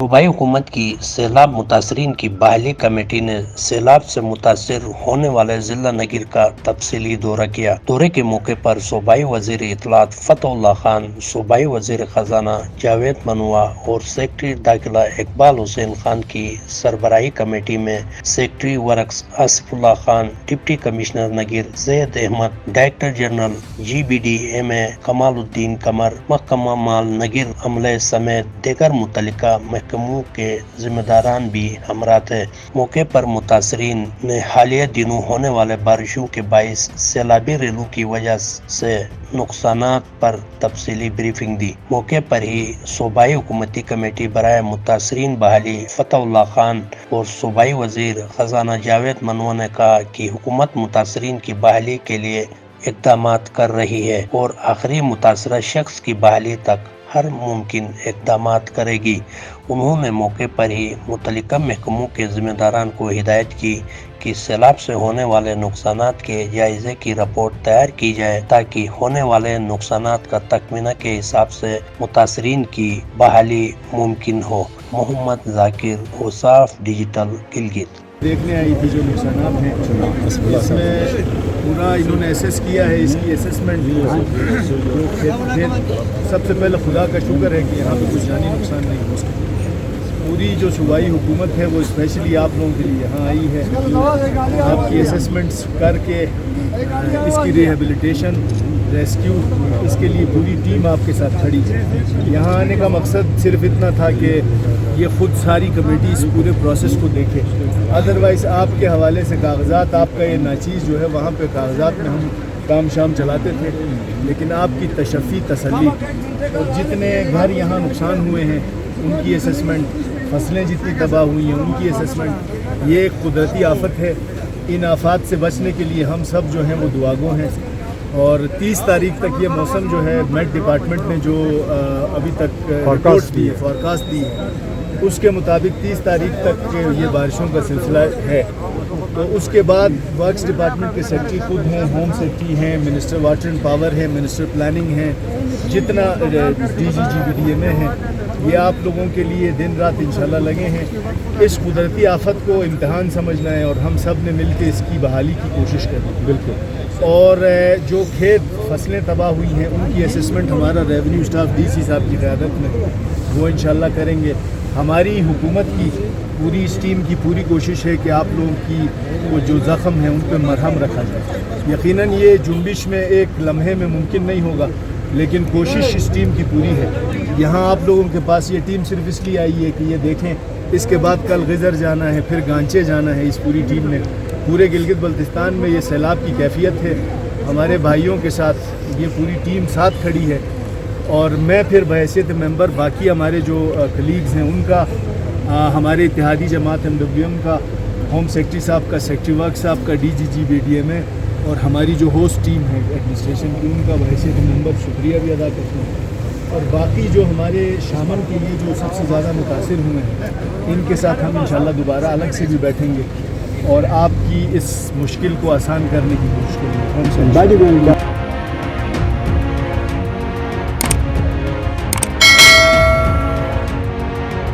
صوبائی حکومت کی سیلاب متاثرین کی بحالی کمیٹی نے سیلاب سے متاثر ہونے والے ضلع نگر کا تفصیلی دورہ کیا۔ دورے کے موقع پر صوبائی وزیر اطلاعات فتح اللہ خان، صوبائی وزیر خزانہ جاوید منوا اور سیکرٹری داخلہ اقبال حسین خان کی سربراہی کمیٹی میں سیکرٹری ورکس آصف اللہ خان، ڈپٹی کمشنر نگر زید احمد، ڈائریکٹر جنرل GBDMA کمال الدین قمر، محکمہ مال نگر عملے سمیت دیگر متعلقہ محکموں کے ذمہ داران بھی ہمراہ تھے۔ موقع پر متاثرین نے حالیہ دنوں ہونے والے بارشوں کے باعث سیلابی ریلوں کی وجہ سے نقصانات پر تفصیلی بریفنگ دی۔ موقع پر ہی صوبائی حکومتی کمیٹی برائے متاثرین بحالی فتح اللہ خان اور صوبائی وزیر خزانہ جاوید منوا نے کہا کہ حکومت متاثرین کی بحالی کے لیے اقدامات کر رہی ہے اور آخری متاثرہ شخص کی بحالی تک ہر ممکن اقدامات کرے گی۔ انہوں نے موقع پر ہی متعلقہ محکموں کے ذمہ داران کو ہدایت کی کہ سیلاب سے ہونے والے نقصانات کے جائزے کی رپورٹ تیار کی جائے تاکہ ہونے والے نقصانات کا تخمینہ کے حساب سے متاثرین کی بحالی ممکن ہو۔ محمد ذاکر، اوصاف ڈیجیٹل، گلگت۔ دیکھنے آئی تھی جو نقصانات ہیں اس میں پورا انہوں نے ایسیس کیا ہے، اس کی اسیسمنٹ سب سے پہلے خدا کا شکر ہے کہ یہاں پہ کچھ جانی نقصان نہیں ہو سکتا۔ پوری جو صوبائی حکومت ہے وہ اسپیشلی آپ لوگوں کے لیے یہاں آئی ہے، آپ کی اسیسمنٹس کر کے اس کی ریہیبلیٹیشن، ریسکیو، اس کے لیے پوری ٹیم آپ کے ساتھ کھڑی ہے۔ یہاں آنے کا مقصد صرف اتنا تھا کہ یہ خود ساری کمیٹی اس پورے پروسیس کو دیکھے، ادروائز آپ کے حوالے سے کاغذات، آپ کا یہ ناچیز جو ہے وہاں پہ کاغذات میں ہم کام شام چلاتے تھے، لیکن آپ کی تشفی، تسلی اور جتنے گھر یہاں نقصان ہوئے ہیں ان کی اسیسمنٹ، فصلیں جتنی تباہ ہوئی ہیں ان کی اسیسمنٹ، یہ ایک قدرتی آفت ہے۔ ان آفات سے بچنے کے لیے ہم سب جو ہیں وہ دعاگو ہیں، اور 30 تاریخ تک یہ موسم جو ہے میٹ ڈپارٹمنٹ نے جو ابھی تک فارکاسٹ دی ہے اس کے مطابق 30 تاریخ تک یہ بارشوں کا سلسلہ ہے۔ تو اس کے بعد ورکس ڈپارٹمنٹ کے سیکرٹری خود ہیں، ہوم سیکرٹری ہیں، منسٹر واٹر اینڈ پاور ہے، منسٹر پلاننگ ہیں، جتنا GBDMA ہیں، یہ آپ لوگوں کے لیے دن رات انشاءاللہ لگے ہیں۔ اس قدرتی آفت کو امتحان سمجھنا ہے اور ہم سب نے مل کے اس کی بحالی کی کوشش کرنی ہے۔ بالکل۔ اور جو کھیت فصلیں تباہ ہوئی ہیں ان کی اسیسمنٹ ہمارا ریونیو اسٹاف DC صاحب کی قیادت میں وہ انشاءاللہ کریں گے۔ ہماری حکومت کی پوری اس ٹیم کی پوری کوشش ہے کہ آپ لوگوں کی وہ جو زخم ہیں ان پہ مرہم رکھا جائے۔ یقیناً یہ جنبش میں ایک لمحے میں ممکن نہیں ہوگا، لیکن کوشش اس ٹیم کی پوری ہے۔ یہاں آپ لوگوں کے پاس یہ ٹیم صرف اس لیے آئی ہے کہ یہ دیکھیں، اس کے بعد کل غزر جانا ہے، پھر گانچے جانا ہے۔ اس پوری ٹیم نے پورے گلگت بلتستان میں یہ سیلاب کی کیفیت ہے، ہمارے بھائیوں کے ساتھ یہ پوری ٹیم ساتھ کھڑی ہے، اور میں پھر بحیثیت ممبر باقی ہمارے جو کلیگز ہیں ان کا، ہمارے اتحادی جماعت MWM کا، ہوم سیکرٹری صاحب کا، سیکرٹری ورک صاحب کا، GBDMA اور ہماری جو ہوسٹ ٹیم ہے ایڈمنسٹریشن کی، ان کا بحیثیت ممبر شکریہ بھی ادا کرتے ہیں۔ اور باقی جو ہمارے شامل کے لیے جو سب سے زیادہ متاثر ہوئے ہیں ان کے ساتھ ہم انشاءاللہ دوبارہ الگ سے بھی بیٹھیں گے اور آپ کی اس مشکل کو آسان کرنے کی کوشش کریں گے۔